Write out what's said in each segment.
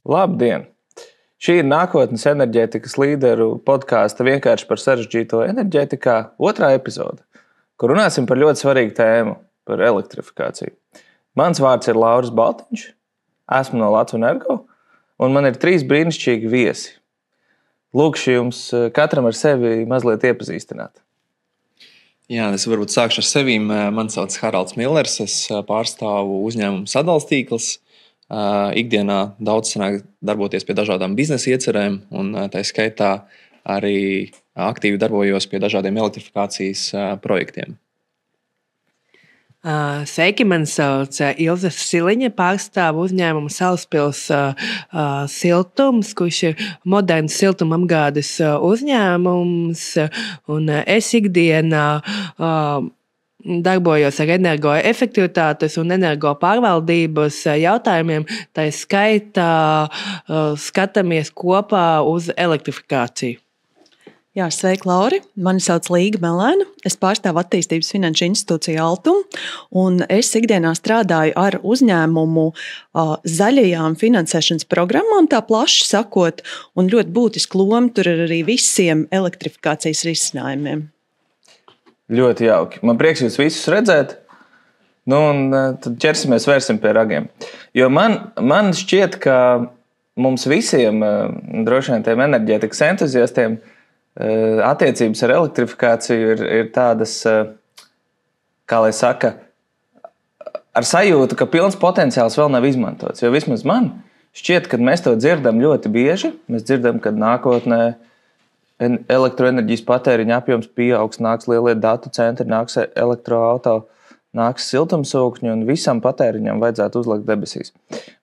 Labdien! Šī ir nākotnes enerģētikas līderu podkāsta vienkārši par sarežģīto enerģētikā otrā epizode, kur runāsim par ļoti svarīgu tēmu – par elektrifikāciju. Mans vārds ir Lauris Baltiņš, esmu no Latvijas Energo, un man ir 3 brīnišķīgi viesi. Lūkšu jums katram ar sevi mazliet iepazīstināt. Jā, es varbūt sākšu ar sevi. Mani sauc Haralds Millers, es pārstāvu uzņēmumu Sadales tīkls. Ikdienā daudz sanāk darboties pie dažādām biznesa iecerēm, un tā skaitā arī aktīvi darbojos pie dažādiem elektrifikācijas projektiem. Sveiki, mani sauc Ilze Siliņa, pārstāvu uzņēmumu Salaspils siltums, kurš ir moderns siltumapgādes uzņēmums, un es ikdienā darbojos ar energoefektivitātes un energopārvaldības jautājumiem, tā skaitā skatāmies kopā uz elektrifikāciju. Jā, sveiki, Lauri! Mani sauc Līga Melēna. Es pārstāvu attīstības finanšu institūciju Altum, un es ikdienā strādāju ar uzņēmumu zaļajām finansēšanas programmām, tā plaši sakot, un ļoti būtiski loma tur ir arī visiem elektrifikācijas risinājumiem. Ļoti jauki. Man prieks jūs visus redzēt. Tad ķersimies vērsim pie ragiem. Jo man šķiet, ka mums visiem, droši vien tiem enerģētikas entuziastiem, attiecības ar elektrifikāciju ir tādas, kā lai saka, ar sajūtu, ka pilns potenciāls vēl nav izmantots. Jo vismaz man šķiet, ka mēs to dzirdam ļoti bieži. Mēs dzirdam, ka nākotnē elektroenerģijas patēriņa apjoms pieaugs, nāks lielie datu centri, nāks elektroauto, nāks siltumsūkņi un visam patēriņam vajadzētu uzlikt debesīs.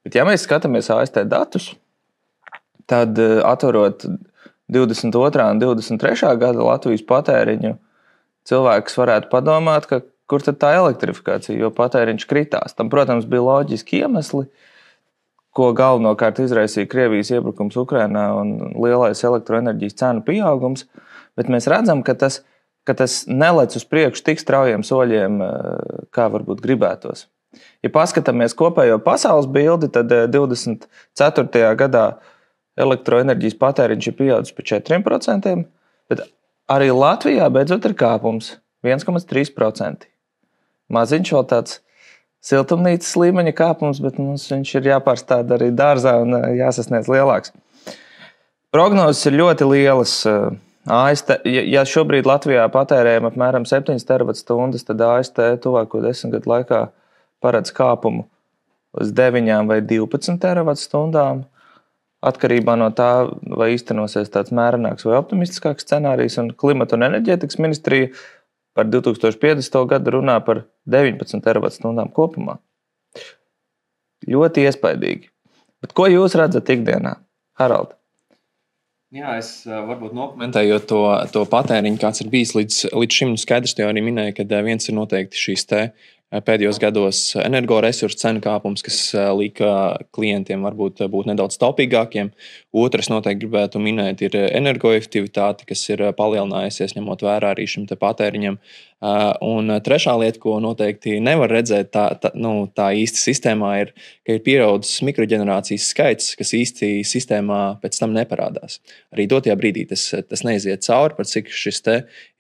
Bet ja mēs skatāmies AST datus, tad atverot 22. un 23. gada Latvijas patēriņu, cilvēks varētu padomāt, ka kur tad tā elektrifikācija, jo patēriņš kritās. Tam, protams, bija loģiski iemesli, ko galvenokārt izraisīja Krievijas iebrukums Ukrainā un lielais elektroenerģijas cenu pieaugums, bet mēs redzam, ka tas nelec uz priekšu tik straujiem soļiem, kā varbūt gribētos. Ja paskatāmies kopējo pasaules bildi, tad 24. gadā elektroenerģijas patēriņš ir pieaudzis par 4%, bet arī Latvijā beidzot ir kāpums 1,3%. Maziņš vēl tāds siltumnīcas līmeņa kāpums, bet mums viņš ir jāpārstāda arī dārzā un jāsasniedz lielāks. Prognozes ir ļoti lielas. Ja šobrīd Latvijā patērējam apmēram 7 terawatstundas, tad AST tuvāko 10 gadu laikā paredz kāpumu uz 9 vai 12 terawattstundām. Atkarībā no tā, vai īstenosies tāds mērenāks vai optimistiskāks scenārijs, un Klimata un enerģētikas ministrija par 2050. gadu runā par 19 terawattstundām kopumā. Ļoti iespaidīgi. Bet ko jūs redzat ikdienā, Harald? Jā, es varbūt nokomentēju to patēriņu, kāds ir bijis līdz šim. Skaidrs, jau arī minēju, ka viens ir noteikti šīs pēdējos gados energoresursu cenu kāpums, kas lika klientiem varbūt būt nedaudz taupīgākiem. Otrs noteikti gribētu minēt ir energoefektivitāte, kas ir palielinājusies, ņemot vērā arī šim patēriņam. Un trešā lieta, ko noteikti nevar redzēt tā īsti sistēmā, ir, ka ir pieaudzis mikroģenerācijas skaits, kas īsti sistēmā pēc tam neparādās. Arī dotajā brīdī tas neiziet cauri, par cik šis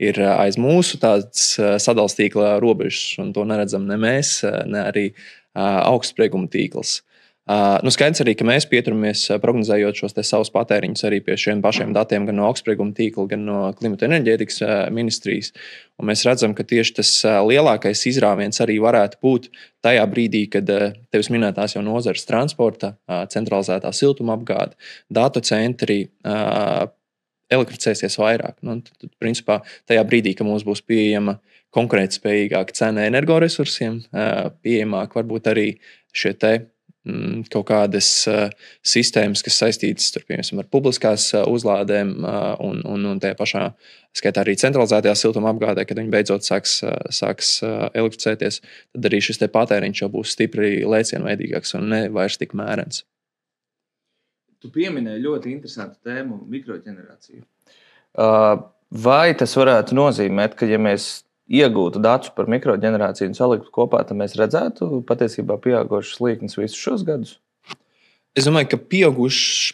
ir aiz mūsu tāds sadales tīkla robežas, un to neredzam ne mēs, ne arī augstsprieguma tīkls. Skaidrs arī, ka mēs pieturamies prognozējot šos savus patēriņus arī pie šiem pašiem datiem, gan no augstsprieguma tīkla, gan no Klimata enerģētikas ministrijas. Un mēs redzam, ka tieši tas lielākais izrāviens arī varētu būt tajā brīdī, kad tevis minētās jau nozares transporta, centralizētā siltumapgāde, datu centri elektrificēsies vairāk. Tad, principā, tajā brīdī, kad mums būs pieejama konkurētspējīgāka cena energoresursiem, pieejamāk varbūt arī šie kaut kādas sistēmas, kas saistītas piemēram, ar publiskās uzlādēm un tajā pašā skaitā arī centralizētajā siltumapgādē, kad viņi beidzot sāks elektrificēties, tad arī šis patēriņš jau būs stipri lēcienveidīgāks un ne vairs tik mērens. Tu pieminēji ļoti interesantu tēmu mikroģenerāciju. Vai tas varētu nozīmēt, ka ja mēs iegūtu datus par mikroģenerāciju un saliktu kopā, tad mēs redzētu patiesībā pieaugošas līknes visus šos gadus. Es domāju, ka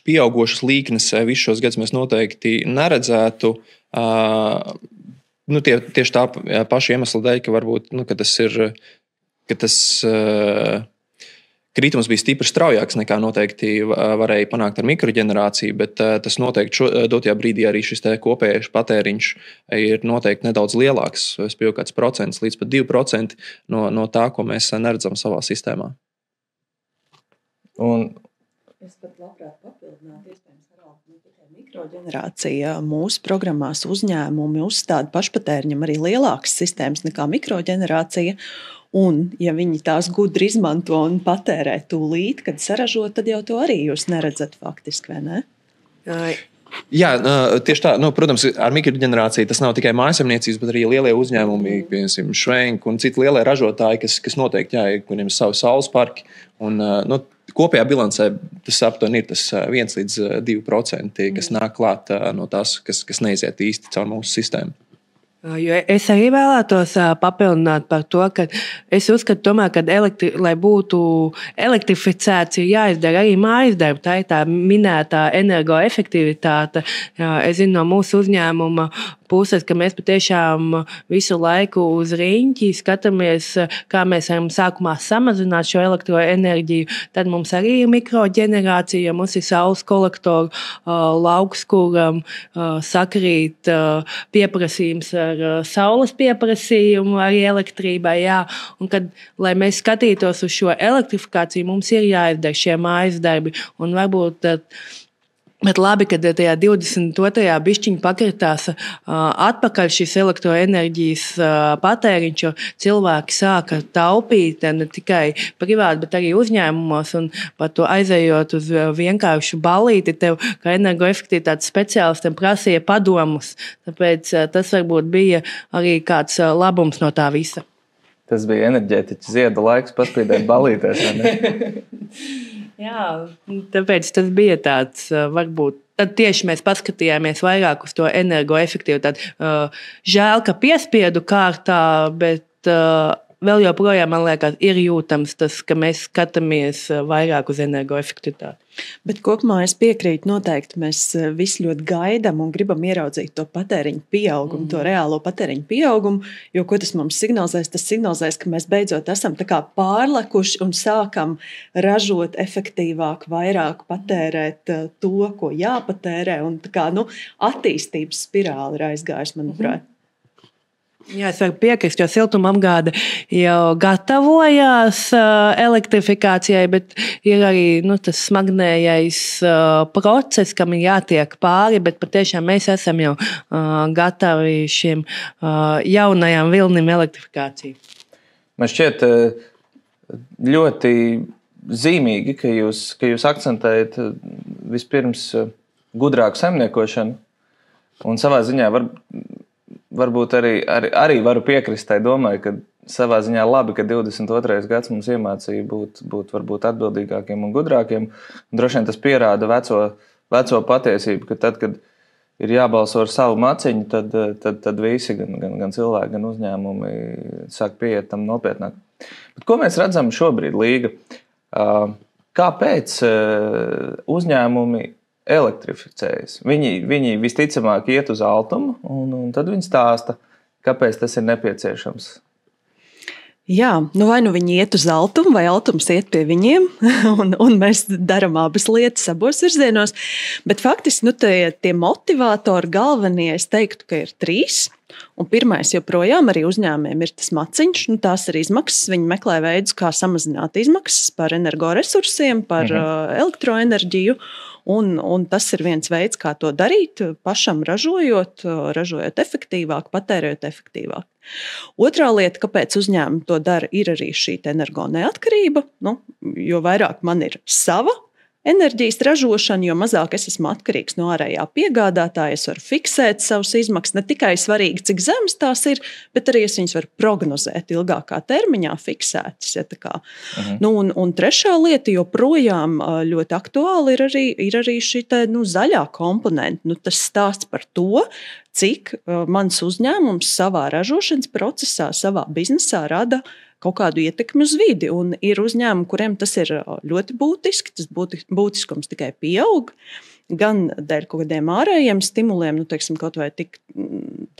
pieaugošas līknes visus šos gadus mēs noteikti neredzētu. Tieši tā paša iemesla dēļ, ka varbūt ka tas kritums bija stipri straujāks nekā noteikti varēja panākt ar mikroģenerāciju, bet tas noteikti dotajā brīdī arī šis kopējais patēriņš ir noteikti nedaudz lielāks. Es pieņemu kāds procents līdz pat 2% no tā, ko mēs neredzam savā sistēmā. Es pat labprāt papildinātu, iespējams, ne tikai mikroģenerācija. Mūsu programmās uzņēmumi uzstāda pašpatēriņam arī lielākas sistēmas nekā mikroģenerācija. Un, ja viņi tās gudri izmanto un patērē tūlīt, kad saražo, tad jau to arī jūs neredzat faktiski, vai ne? Jā, tieši tā. Protams, ar mikroģenerāciju tas nav tikai mājasemniecības, bet arī lielie uzņēmumi, piemēram, Švenk un citi lielie ražotāji, kas noteikti kuriem ir savi saules parki. Un, kopējā bilancē tas aptuveni ir tas 1 līdz 2%, kas nāk klāt no tās, kas neiziet īsti caur mūsu sistēmu. Jo es arī vēlētos papildināt par to, ka es uzskatu, tomēr, ka lai būtu elektrificēts, ir jāizdara arī mājas darbi. Tā ir tā minētā energoefektivitāte. Es zinu no mūsu uzņēmuma puses, ka mēs patiešām visu laiku uz riņķi skatāmies, kā mēs varam sākumā samazināt šo elektroenerģiju. Tad mums arī ir mikroģenerācija, mums ir saules kolektoru lauks, kuram sakrīt pieprasījums ar saules pieprasījumu arī elektrībai. Jā. Un kad, lai mēs skatītos uz šo elektrifikāciju, mums ir jāizdara šie mājas darbi. Un varbūt bet labi, ka tajā 22. bišķiņa pakritās atpakaļ šis elektroenerģijas patēriņš, jo cilvēki sāka taupīt ne tikai privāti, bet arī uzņēmumos. Un par to aizejot uz vienkāršu balīti, tev kā energoefektivitātes speciālistam prasīja padomus. Tāpēc tas varbūt bija arī kāds labums no tā visa. Tas bija enerģētiķa zieda laiks paspīdēt balītēs, vai ne? Jā, tāpēc tas bija tāds, varbūt, tad tieši mēs paskatījāmies vairāk uz to energoefektivitāti. Žēl, ka piespiedu kārtā, bet vēl joprojām, man liekas, ir jūtams tas, ka mēs skatāmies vairāk uz energoefektivitāti. Bet kopumā es piekrītu noteikti, mēs visi ļoti gaidām un gribam ieraudzīt to patēriņu pieaugumu, to reālo patēriņu pieaugumu, jo ko tas mums signalizēs? Tas signalizēs, ka mēs beidzot esam tā kā pārlekuši un sākam ražot efektīvāk, vairāk patērēt to, ko jāpatērē, un tā kā, attīstības spirāli ir aizgājusi, manuprāt. Jā, es varu piekrist, jo siltumapgāde jau gatavojās elektrifikācijai, bet ir arī tas smagnējais process, kam ir jātiek pāri, bet patiešām mēs esam jau gatavi šiem jaunajām vilnim elektrifikāciju. Man šķiet ļoti zīmīgi, ka jūs akcentējat vispirms gudrāku saimniekošanu un savā ziņā varbūt arī varu piekrist tai domai, ka savā ziņā labi, ka 22. gads mums iemācīja būt varbūt atbildīgākiem un gudrākiem. Un droši vien tas pierāda veco patiesību, ka tad, kad ir jābalso ar savu maciņu, tad visi, gan cilvēki, gan uzņēmumi sāk pieiet tam nopietnāk. Bet ko mēs redzam šobrīd, Līga? Kāpēc uzņēmumi elektrificējas? Viņi visticamāk iet uz altumu, un tad viņi stāsta, kāpēc tas ir nepieciešams. Jā, vai viņi iet uz altumu, vai altums iet pie viņiem, un mēs darām abas lietas abos virzienos. Bet faktiski tie motivātori galvenie, es teiktu, ka ir 3. Un pirmais joprojām arī uzņēmējiem ir tas maciņš, tās ir izmaksas. Viņi meklē veidus, kā samazināt izmaksas par energoresursiem, par elektroenerģiju. Un tas ir viens veids, kā to darīt, pašam ražojot efektīvāk, patērējot efektīvāk. Otrā lieta, kāpēc uzņēmumi to dara, ir arī šī energo neatkarība. Jo vairāk man ir sava enerģijas ražošanu, jo mazāk es esmu atkarīgs no ārējā piegādātāja. Es varu fiksēt savus izmaksas. Ne tikai svarīgi, cik zemes tās ir, bet arī es viņas varu prognozēt ilgākā termiņā fiksētas. Ja, un trešā lieta, joprojām ļoti aktuāli ir arī šī zaļā komponenta. Tas stāsts par to, cik mans uzņēmums savā ražošanas procesā, savā biznesā rada kaut kādu ietekmi uz vidi. Un ir uzņēmumi, kuriem tas ir ļoti būtiski, tas būtiskums tikai pieaug, gan dēļ kaut kādiem ārējiem stimuliem, teiksim, kaut vai tik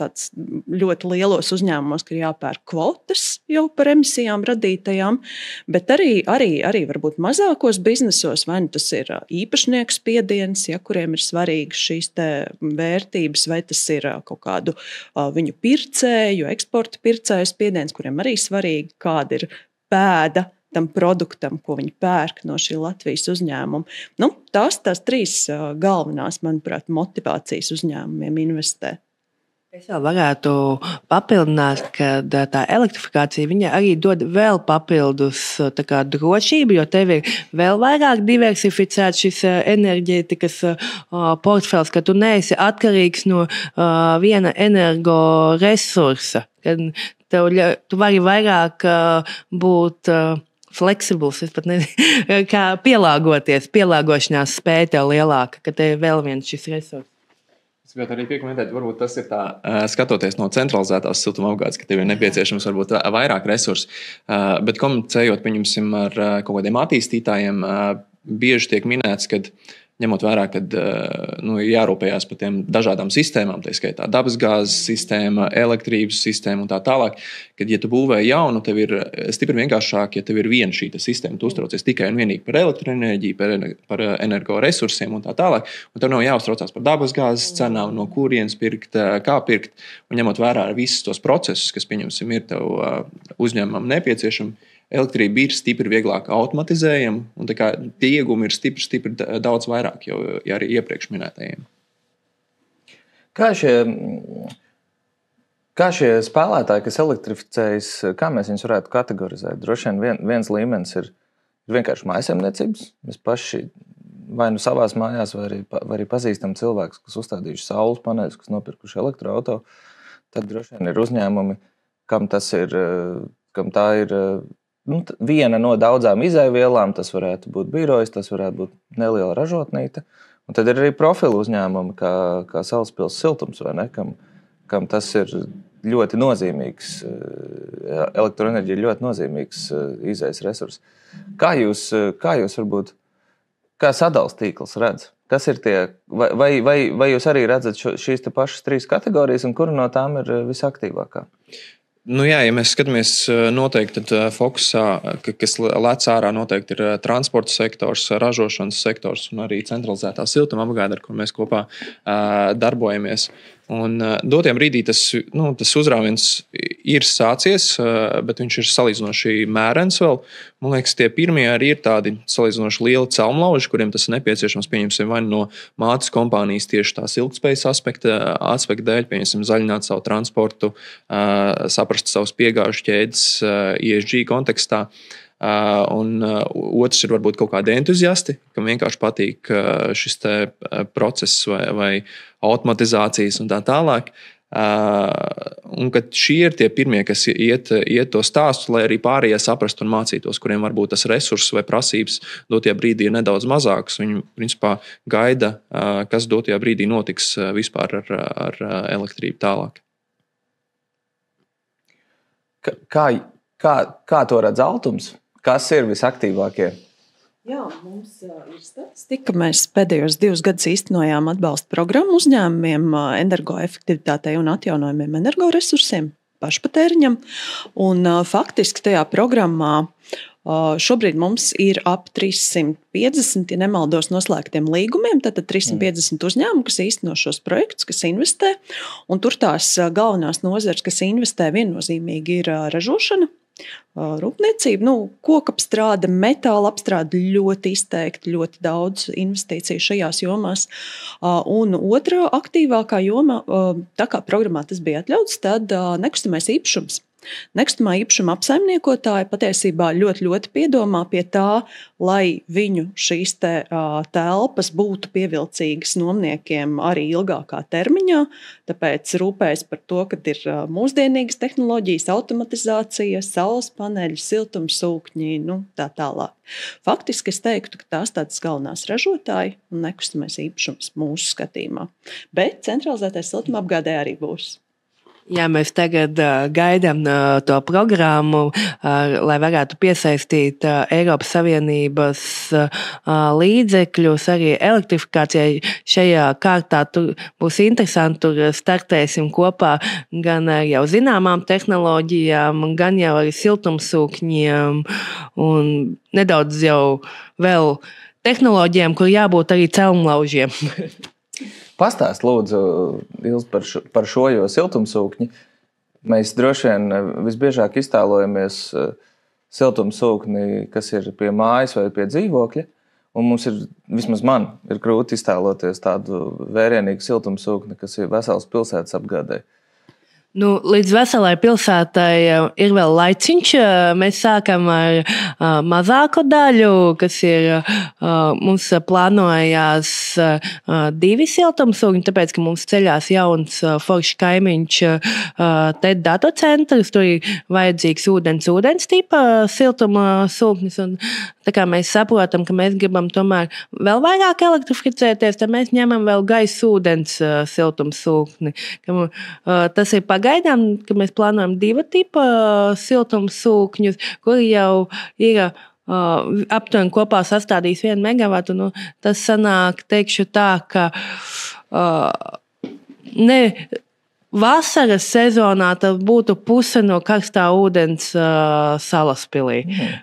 tāds ļoti lielos uzņēmumos, ka ir jāpērk kvotas jau par emisijām radītajām, bet arī varbūt mazākos biznesos, vai tas ir īpašnieku spiediens, kuriem ir svarīgas šīs te vērtības, vai tas ir kaut kādu viņu pircēju, eksporta pircēju spiediens, kuriem arī svarīgi, kāda ir pēda tam produktam, ko viņi pērk no šī Latvijas uzņēmuma. Tās trīs galvenās, manuprāt, motivācijas uzņēmumiem investēt. Es vēl varētu papildināt, ka tā elektrifikācija viņa arī dod vēl papildus drošību, jo tev ir vēl vairāk diversificēts šis enerģētikas portfels, ka tu neesi atkarīgs no viena energoresursa. Tu vari vairāk būt fleksibls, es pat nezinu, kā pielāgošanās spēja tev lielāka, ka tev ir vēl viens šis resurs. Es gribētu arī piekomentēt, varbūt tas ir tā, skatoties no centralizētās siltumapgādes, ka tev ir nepieciešams varbūt vairāk resursu, bet komunicējot, pieņemsim, ar kaut kādiem attīstītājiem, bieži tiek minēts, ka ņemot vērā, ka ir jārūpējās par tiem dažādām sistēmām, tā skaitā dabasgāzes sistēma, elektrības sistēma un tā tālāk, kad, ja tu būvē jaunu, tev ir stipri vienkāršāk, ja tev ir viena šī sistēma, tu uztraucies tikai un vienīgi par elektroenerģiju, par energoresursiem un tā tālāk, un tev nav jāuztraucās par dabasgāzes cenām, no kurienes pirkt, kā pirkt, un ņemot vērā visus tos procesus, kas, pieņemsim, ir tev uzņēmumam nepieciešami. Elektrība ir stipri vieglāk automatizējama, un tie iegūmi ir stipri daudz vairāk jau arī iepriekš minētajiem. Kā šie spēlētāji, kas elektrificējas, kā mēs viņus varētu kategorizēt? Droši vien viens līmenis ir vienkārši mājsaimniecības. Mēs paši vai nu savās mājās, vai arī pazīstam cilvēkus, kas uzstādījuši saules paneļus, kas nopirkuši elektroauto. Tad droši vien ir uzņēmumi, kam tā ir viena no daudzām izēvielām. Tas varētu būt birojs, tas varētu būt neliela ražotnīte. Un tad ir arī profilu uzņēmumi, kā Salaspils siltums, vai ne? Kam tas ir ļoti nozīmīgs, elektroenerģija ir ļoti nozīmīgs izējas resurs. Kā jūs varbūt, kā sadals tīkls redz? Kas ir tie, vai jūs arī redzat šīs te pašas trīs kategorijas, un kura no tām ir visaktīvākā? Jā, ja mēs skatāmies noteikti, tad fokusā, kas lec ārā noteikti ir transporta sektors, ražošanas sektors un arī centralizētā siltumapgāde, ar kur mēs kopā darbojamies. Un dotajā brīdī tas uzrāviens ir sācies, bet viņš ir salīdzinoši mērens vēl. Man liekas, tie pirmie arī ir tādi salīdzinoši lieli celmlauži, kuriem tas ir nepieciešams, pieņemsim, vai no mātes kompānijas tieši tās ilgtspējas aspekta dēļ, pieņemsim, zaļināt savu transportu, saprast savus piegāžu ķēdes ESG kontekstā. Un otrs ir varbūt kaut kādi entuziasti, kam vienkārši patīk šis te process vai automatizācijas un tā tālāk. Un kad šie ir tie pirmie, kas iet to stāstu, lai arī pārējie saprastu un mācītos, kuriem varbūt tas resurss vai prasības dotajā brīdī ir nedaudz mazāks. Viņi principā gaida, kas dotajā brīdī notiks vispār ar elektrību tālāk. Kā to redz Altums? Kas ir visaktīvākie? Jā, mums ir statistika. Mēs pēdējos 2 gadus īstenojām atbalsta programmu uzņēmumiem energoefektivitātei un atjaunojumiem energoresursiem pašpatēriņam. Un faktiski tajā programmā šobrīd mums ir ap 350, ja nemaldos, noslēgtiem līgumiem. Tātad 350 uzņēmumu, kas īsteno šos projektus, kas investē. Un tur tās galvenās nozares, kas investē, viennozīmīgi ir ražošana, rūpniecība, kokapstrāde, metāla apstrāde ļoti izteikti, ļoti daudz investīciju šajās jomās. Un otra aktīvākā joma, tā kā programmā tas bija atļauts, tad nekustamais īpašums. Nekustamā īpašuma apsaimniekotāji patiesībā ļoti piedomā pie tā, lai viņu šīs telpas būtu pievilcīgas nomniekiem arī ilgākā termiņā. Tāpēc rūpējas par to, ka ir mūsdienīgas tehnoloģijas, automatizācija, saules paneļi, siltumsūkņi, tā tālāk. Faktiski es teiktu, ka tās tādas galvenās ražotāji un nekustamais īpašums mūsu skatījumā. Bet centralizētais siltumapgādē arī būs. Jā, mēs tagad gaidām to programmu, lai varētu piesaistīt Eiropas Savienības līdzekļus arī elektrifikācijai. Šajā kārtā tur būs interesanti, tur startēsim kopā gan ar jau zināmām tehnoloģijām, gan jau arī siltumsūkņiem un nedaudz jau vēl tehnoloģijām, kur jābūt arī celmlaužiem. Pastāst, lūdzu, Ilz, par šo, jo siltumsūkņi. Mēs droši vien visbiežāk iztēlojamies siltumsūkni, kas ir pie mājas vai pie dzīvokļa. Un mums vismaz man ir grūti iztēloties tādu vērienīgu siltumsūkni, kas ir vesels pilsētas apgādē. Līdz veselai pilsētai ir vēl laiciņš. Mēs sākam ar mazāku daļu, kas ir mums plānojās 2 siltumsūkņi, tāpēc, ka mums ceļās jauns foršs kaimiņš TED datocentrs. Tur ir vajadzīgs ūdens tipa siltumsūknis. Un tā kā mēs saprotam, ka mēs gribam tomēr vēl vairāk elektrificēties, tad mēs ņemam vēl gaisa ūdens siltumsūkni. Tas ir pagaidām, ka mēs plānojam 2 tipa siltumsūkņus, kuri jau ir aptuveni kopā sastādījis 1 megavatu. Tas sanāk, teikšu tā, ka vasaras sezonā tas būtu puse no karstā ūdens Salaspilī.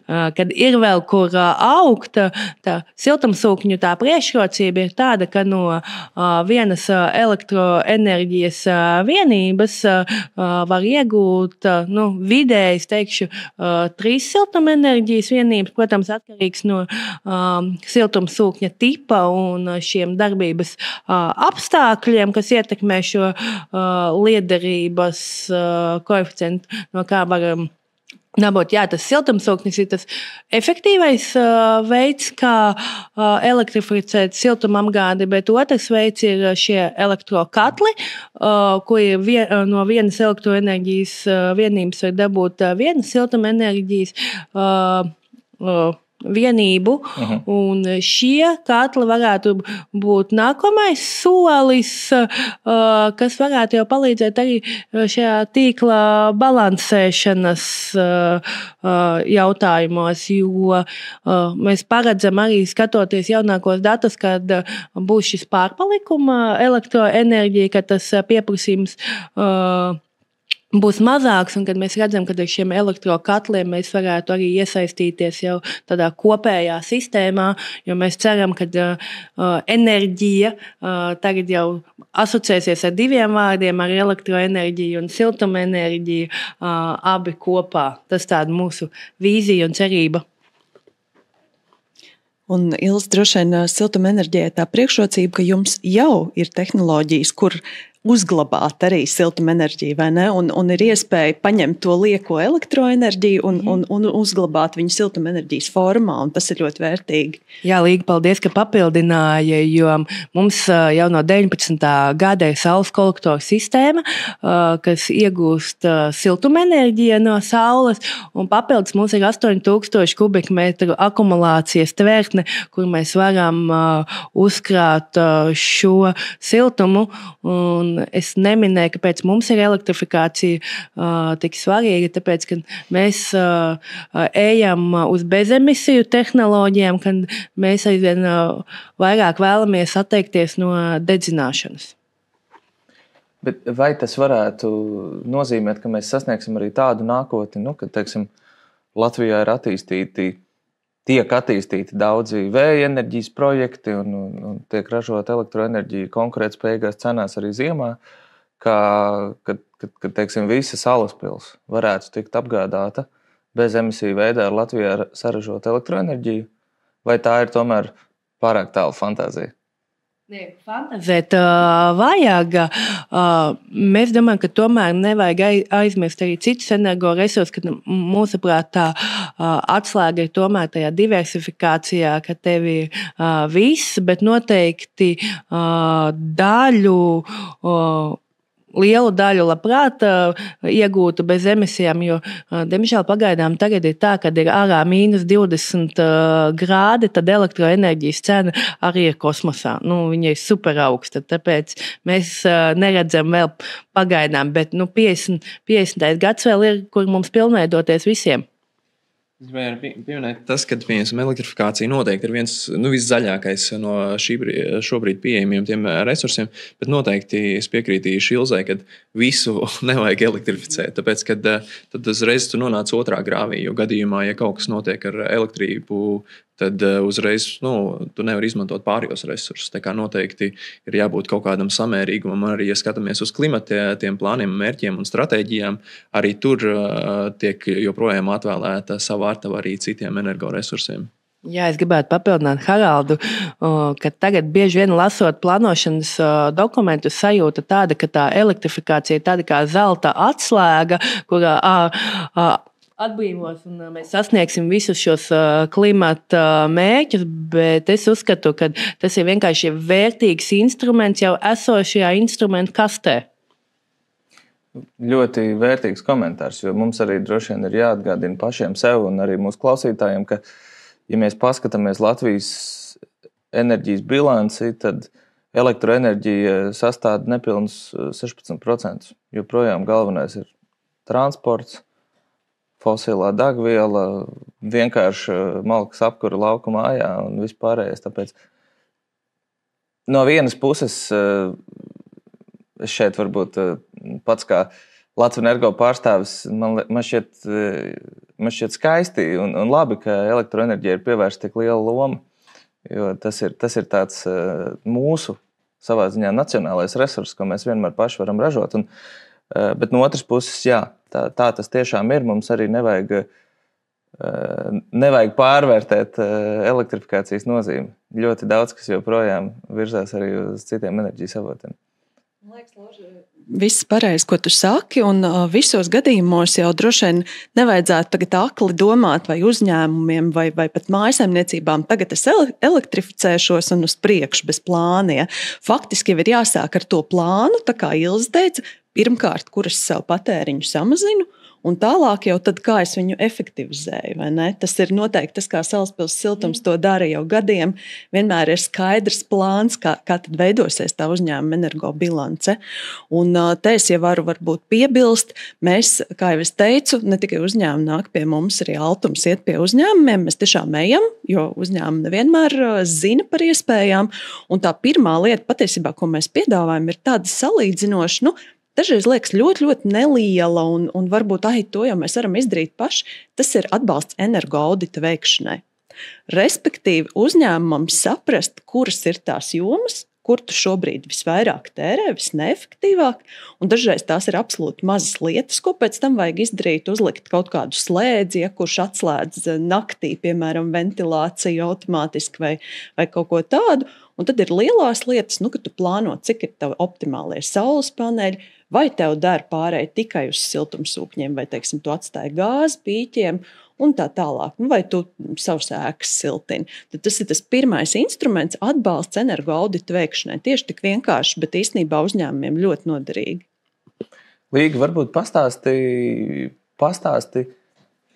Kad ir vēl kur augt, tā siltumsūkņu tā priekšrocība ir tāda, ka no vienas elektroenerģijas vienības var iegūt vidēji, teikšu, 3 siltumenerģijas vienības, protams, atkarīgs no siltumsūkņa tipa un šiem darbības apstākļiem, kas ietekmē šo liederības koeficientu, no kā varam dabūt. Jā, tas siltumsūknis ir tas efektīvais veids, kā elektrificēt siltumapgādi, bet otrs veids ir šie elektrokatli, ko no vienas elektroenerģijas vienības var dabūt vienas siltumenerģijas vienību. Un šie katli varētu būt nākamais solis, kas varētu jau palīdzēt arī šajā tīkla balansēšanas jautājumos, jo mēs paredzam arī skatoties jaunākos datus, kad būs šis pārpalikuma elektroenerģija, ka tas pieprasījums būs mazāks, un kad mēs redzam, ka ar šiem elektrokatliem mēs varētu arī iesaistīties jau tādā kopējā sistēmā, jo mēs ceram, ka enerģija tagad jau asociēsies ar 2 vārdiem, ar elektroenerģiju un siltumenerģiju abi kopā. Tas tāda mūsu vīzija un cerība. Un, Ilz, droši vien siltumenerģijai tā priekšrocība, ka jums jau ir tehnoloģijas, kur uzglabāt arī siltumenerģiju, vai ne? Un ir iespēja paņemt to lieko elektroenerģiju un uzglabāt viņu siltumenerģijas formā, un tas ir ļoti vērtīgi. Jā, Līga, paldies, ka papildināja, jo mums jau no 19. gada ir saules kolektoru sistēma, kas iegūst siltumenerģiju no saules, un papildus mums ir 8000 kubikmetru akumulācijas tvertne, kur mēs varam uzkrāt šo siltumu. Un es neminēju, kāpēc mums ir elektrifikācija tik svarīga, tāpēc, ka mēs ejam uz bezemisiju tehnoloģijām, kad mēs aizvien vairāk vēlamies atteikties no dedzināšanas. Bet vai tas varētu nozīmēt, ka mēs sasniegsim arī tādu nākotni, kad, teiksim, Latvijā ir tiek attīstīti daudzi vēja enerģijas projekti un tiek ražota elektroenerģija konkurētspējīgās cenās arī ziemā, kad teiksim, visa Salaspils varētu tikt apgādāta bez emisiju veidā ar Latvijā saražot elektroenerģiju? Vai tā ir tomēr pārāk tālu fantāzija? Fantazēt vajag. Mēs domājam, ka tomēr nevajag aizmirst arī citus energoresursus, ka mūsuprāt tā atslēga ir tomēr tajā diversifikācijā, ka tev ir viss, bet noteikti lielu daļu labprāt iegūtu bez emisijām, jo, diemžēl, pagaidām tagad ir tā, kad ir ārā -20 grādi, tad elektroenerģijas cena arī ir kosmosā. Viņa ir super augsta, tāpēc mēs neredzam vēl pagaidām, bet 50. gads vēl ir, kur mums pilnveidoties visiem. Es gribēju pieminēt tas, ka elektrifikācija noteikti ir viens viszaļākais no šobrīd pieejamiem tiem resursiem, bet noteikti es piekrītīšu Ilzai, ka visu nevajag elektrificēt, tāpēc, ka tad uzreiz tu nonāc otrā grāvī, jo gadījumā, ja kaut kas notiek ar elektrību, tad uzreiz tu nevari izmantot pārējos resursus. Tā kā noteikti ir jābūt kaut kādam samērīgumam. Arī, ja skatāmies uz klimatiem plāniem, mērķiem un stratēģijām, arī tur tiek joprojām atvēlēta sava ārtava arī citiem energoresursiem. Jā, es gribētu papildināt Haraldu, ka tagad bieži vien lasot plānošanas dokumentus sajūta tāda, ka tā elektrifikācija ir tāda kā zelta atslēga, kurā atbrīvos un mēs sasniegsim visus šos klimata mērķus, bet es uzskatu, ka tas ir vienkārši vērtīgs instruments jau esošajā instrumentu kastē. Ļoti vērtīgs komentārs, jo mums arī droši vien ir jāatgādina pašiem sev un arī mūsu klausītājiem, ka, ja mēs paskatāmies Latvijas enerģijas bilanci, tad elektroenerģija sastāv nepilnus 16%. Joprojām galvenais ir transports, fosilā degviela, vienkārši malkas apkura lauku mājā un vispārējais. Tāpēc no vienas puses es šeit varbūt pats kā Latvenergo pārstāvis, man šķiet skaisti un labi, ka elektroenerģija ir pievērsta tik liela loma, jo tas ir tāds mūsu savā ziņā nacionālais resurs, ko mēs vienmēr paši varam ražot. Bet no otras puses, jā, tā tas tiešām ir. Mums arī nevajag pārvērtēt elektrifikācijas nozīmi. Ļoti daudz, kas joprojām virzās arī uz citiem enerģijas avotiem. Viss pareizi, ko tu saki, un visos gadījumos jau droši vien nevajadzētu tagad akli domāt vai uzņēmumiem vai pat mājasaimniecībām. Tagad es elektrificēšos un uz priekšu bez plāniem. Faktiski jau ir jāsāk ar to plānu, tā kā Ilze teica, pirmkārt, kur es savu patēriņu samazinu, un tālāk jau tad, kā es viņu efektivizēju, vai ne? Tas ir noteikti tas, kā Salaspils siltums to dara jau gadiem. Vienmēr ir skaidrs plāns, kā tad veidosies tā uzņēmuma energobilance. Un te es jau varu varbūt piebilst, mēs, kā jau es teicu, ne tikai uzņēmumi nāk pie mums, arī Altums iet pie uzņēmumiem. Mēs tiešām ejam, jo uzņēmumi nevienmēr zina par iespējām. Un tā pirmā lieta, patiesībā, ko mēs piedāvājam, ir tāda salīdzinoša, dažreiz liekas ļoti, ļoti neliela un varbūt to jau mēs varam izdarīt paši. Tas ir atbalsts energoaudita veikšanai. Respektīvi uzņēmumam saprast, kuras ir tās jomas, kur tu šobrīd visvairāk tērē, visneefektīvāk, un dažreiz tās ir absolūti mazas lietas, ko pēc tam vajag izdarīt, uzlikt kaut kādu slēdzi, kurš atslēdz naktī, piemēram, ventilāciju automātiski vai kaut ko tādu. Un tad ir lielās lietas, ka tu plāno, cik ir tavi optimālie saules paneļi, vai tev der pārēj tikai uz siltumsūkņiem, vai, teiksim, tu atstāji gāzi pīķiem un tā tālāk, vai tu savus ēkas siltini. Tad tas ir tas pirmais instruments atbalsts energoaudita veikšanai. Tieši tik vienkārši, bet īstenībā uzņēmumiem ļoti noderīgi. Līga, varbūt pastāsti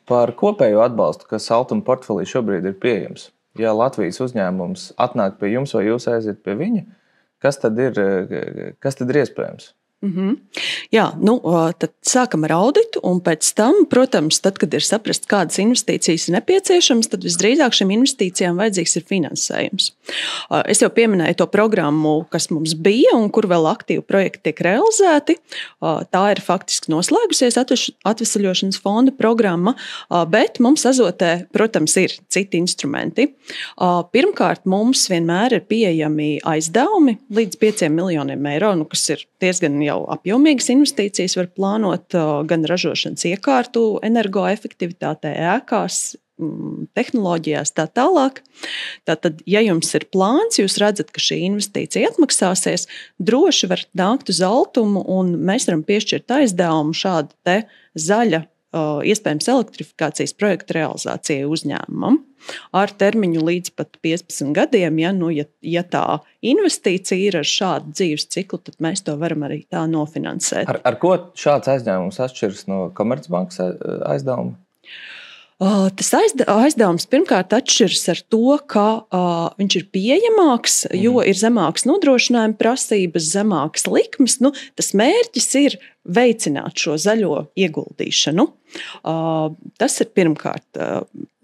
par kopējo atbalstu, kas Altuma portfelī šobrīd ir pieejams. Ja Latvijas uzņēmums atnāk pie jums vai jūs aiziet pie viņa, kas tad ir iespējams? Jā, tad sākam ar auditu, un pēc tam, protams, tad, kad ir saprast, kādas investīcijas ir nepieciešamas, tad visdrīzāk šīm investīcijām vajadzīgs ir finansējums. Es jau pieminēju to programmu, kas mums bija un kur vēl aktīvi projekti tiek realizēti. Tā ir faktiski noslēgusies atvesaļošanas fonda programma, bet mums azotē, protams, ir citi instrumenti. Pirmkārt, mums vienmēr ir pieejami aizdevumi līdz 5 miljoniem eiro, kas ir diezgan jau apjomīgas investīcijas var plānot gan ražošanas iekārtu, energoefektivitātē, ēkās, tehnoloģijās tā tālāk. Tātad, ja jums ir plāns, jūs redzat, ka šī investīcija atmaksāsies, droši varat nākt uz Altumu un mēs varam piešķirt aizdevumu šādu te zaļa, iespējams elektrifikācijas projekta realizācijai uzņēmumam ar termiņu līdz pat 15 gadiem. Ja tā investīcija ir ar šādu dzīves ciklu, tad mēs to varam arī tā nofinansēt. Ar ko šāds aizdevums atšķiras no Komercbankas aizdevuma? Tas aizdevums pirmkārt atšķiras ar to, ka viņš ir pieejamāks, jo ir zemākas nodrošinājuma prasības, zemākas likmes. Tas mērķis ir veicināt šo zaļo ieguldīšanu. Tas ir pirmkārt.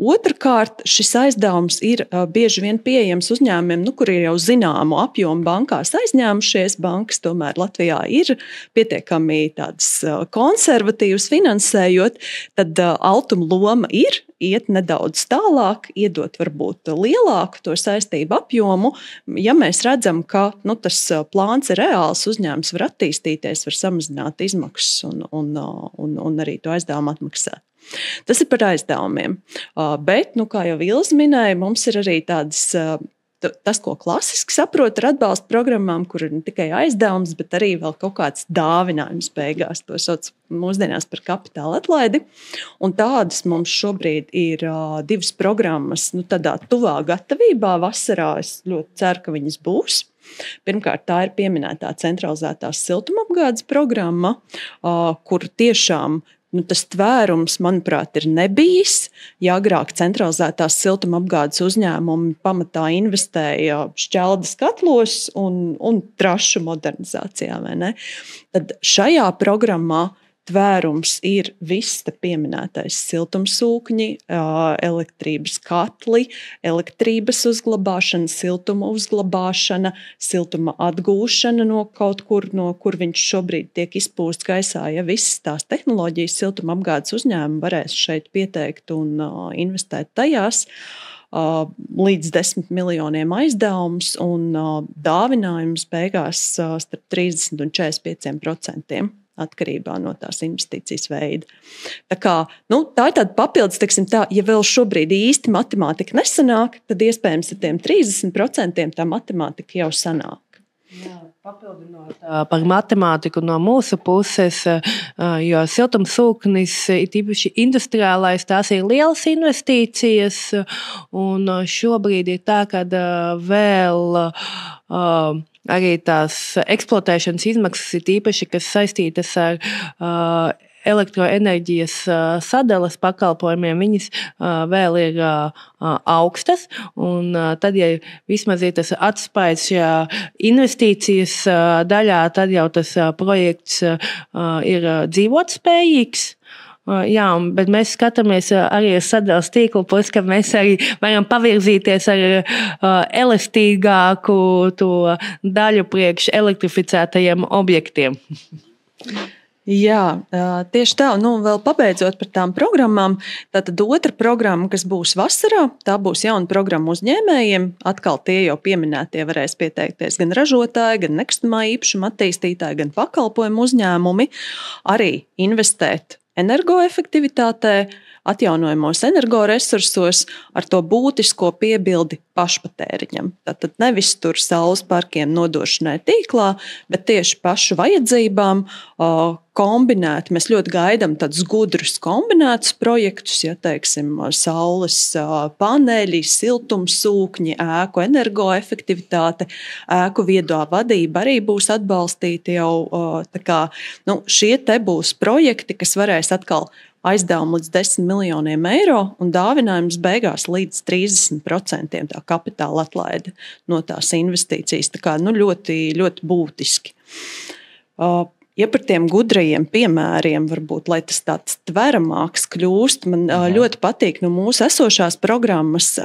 Otrakārt, šis aizdevums ir bieži vien pieejams uzņēmumiem, kur ir jau zināmu apjomu bankās aizņēmušies. Bankas tomēr Latvijā ir pietiekami tādas konservatīvas finansējot, tad Altuma loma ir iet nedaudz tālāk, iedot varbūt lielāku to saistību apjomu. Ja mēs redzam, ka tas plāns ir reāls, uzņēmums var attīstīties, var samazināt izmaksas un arī to aizdevumu atmaksāt. Tas ir par aizdevumiem. Bet, kā jau Ilze minēja, mums ir arī tādas, tas, ko klasiski saprot ar atbalsta programmām, kur ir ne tikai aizdevums, bet arī vēl kaut kāds dāvinājums beigās. To sauc mūsdienās par kapitāla atlaidi. Un tādas mums šobrīd ir 2 programmas, tādā tuvā gatavībā. Vasarā es ļoti ceru, ka viņas būs. Pirmkārt, tā ir pieminētā centralizētās siltumapgādes programma, kur tiešām tas tvērums, manuprāt, ir nebijis. Ja agrāk centralizētās siltumapgādes uzņēmumi pamatā investēja šķeldes katlos un trašu modernizācijā, vai ne? Tad šajā programmā tvērums ir viss te pieminētais siltumsūkņi, elektrības katli, elektrības uzglabāšana, siltuma uzglabāšana, siltuma atgūšana no kaut kur, no kur viņš šobrīd tiek izpūsts gaisā. Ja visas tās tehnoloģijas siltuma apgādes uzņēmumi varēs šeit pieteikt un investēt tajās, līdz 10 miljoniem aizdevums un dāvinājums beigās starp 30 un 45%. Atkarībā no tās investīcijas veida. Tā ir tāda papildus, ja vēl šobrīd īsti matemātika nesanāk, tad iespējams ar tiem 30% tā matemātika jau sanāk. Jā, papildinot par matemātiku no mūsu puses, jo siltumsūknis ir īpaši industriālais, tās ir lielas investīcijas, un šobrīd ir tā, ka vēl arī tās eksploatēšanas izmaksas ir īpaši, kas saistītas ar elektroenerģijas sadales pakalpojumiem, viņas vēl ir augstas. Un tad, ja vismaz ir tas atspējas šajā investīcijas daļā, tad jau tas projekts ir dzīvotspējīgs. Jā, bet mēs skatāmies arī ar sadales tīklu, ka mēs arī varam pavirzīties ar elastīgāku to daļu priekš elektrificētajiem objektiem. Jā, tieši tā. Vēl pabeidzot par tām programmām, tātad otra programma, kas būs vasarā, tā būs jauna programma uzņēmējiem. Atkal tie jau pieminētie varēs pieteikties gan ražotāji, gan nekustamā īpašuma attīstītāji, gan pakalpojumu uzņēmumi. Arī investēt energoefektivitātē, atjaunojamos energoresursos ar to būtisko piebildi pašpatēriņam. Tātad nevis tur saules parkiem nodošanai tīklā, bet tieši pašu vajadzībām kombinēt. Mēs ļoti gaidām tādus gudrus kombinētus projektus, ja teiksim, saules paneļi, siltumsūkņi, ēku energoefektivitāte, ēku viedā vadība arī būs atbalstīti jau. Šie te būs projekti, kas varēs atkal aizdevumu līdz 10 miljoniem eiro un dāvinājums beigās līdz 30% tā kapitāla atlaide no tās investīcijas. Ļoti, ļoti būtiski. Ja par tiem gudrajiem piemēriem, varbūt, lai tas tāds tveramāks kļūst, man ļoti patīk no mūsu esošās programmas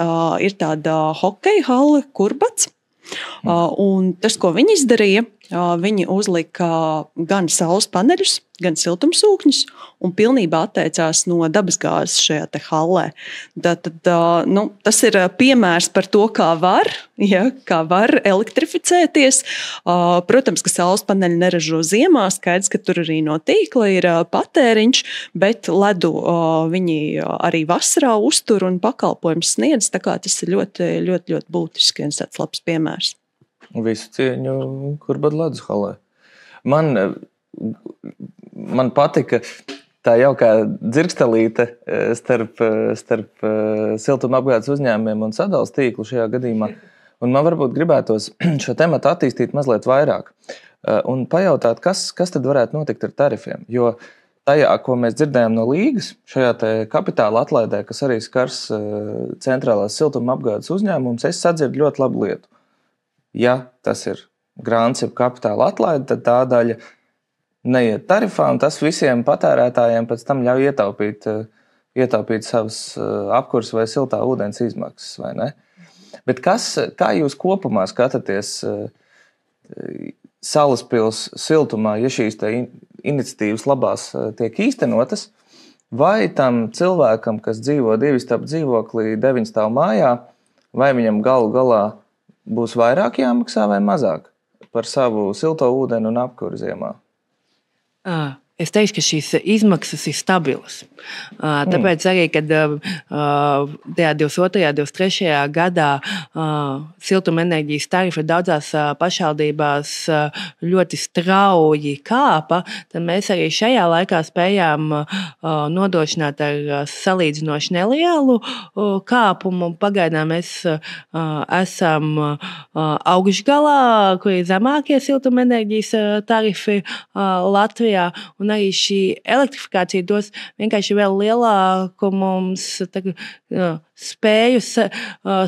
ir tāda hokeja hale Kurbats. Un tas, ko viņi izdarīja, Viņi uzlika gan saules paneļus, gan siltumsūkņus un pilnībā atteicās no dabasgāzes šajā te hallē. Tas ir piemērs par to, kā var elektrificēties. Protams, ka saules paneļi neražo ziemā, skaidrs, ka tur arī no tīkla ir patēriņš, bet ledu viņi arī vasarā uztur un pakalpojums sniedz, tā kā tas ir ļoti, ļoti, ļoti būtiski un tāds labs piemērs. Visu cieņu, kur bad ledus halē. Man patika tā jaukā dzirkstelīte starp siltumapgādes uzņēmumiem un sadales tīklu šajā gadījumā. Un man varbūt gribētos šo tematu attīstīt mazliet vairāk un pajautāt, kas tad varētu notikt ar tarifiem. Jo tajā, ko mēs dzirdējām no Līgas, šajā te kapitāla atlaidē, kas arī skars centrālās siltumapgādes uzņēmumus, es sadzirdu ļoti labu lietu. Ja tas ir grāns, jeb kapitāla atlaide, tad tā daļa neiet tarifā, un tas visiem patērētājiem pēc tam ļauj ietaupīt savas apkurs vai siltā ūdens izmaksas, vai ne? Bet kā jūs kopumā skatāties Salaspils siltumā, ja šīs te iniciatīvas labās tiek īstenotas, vai tam cilvēkam, kas dzīvo 2-stabu dzīvoklī 9-stāvu mājā, vai viņam galu galā būs vairāk jāmaksā vai mazāk par savu silto ūdeni un apkuri ziemā? Es teikšu, ka šīs izmaksas ir stabilas. Tāpēc arī, kad tajā 22. un 23. gadā siltumenerģijas tarifi daudzās pašvaldībās ļoti strauji kāpa, tad mēs arī šajā laikā spējām nodrošināt ar salīdzinoši nelielu kāpumu. Pagaidām mēs esam augšgalā, kur ir zemākie siltumenerģijas tarifi Latvijā. Un arī šī elektrifikācija dos vienkārši vēl lielāku mums spēju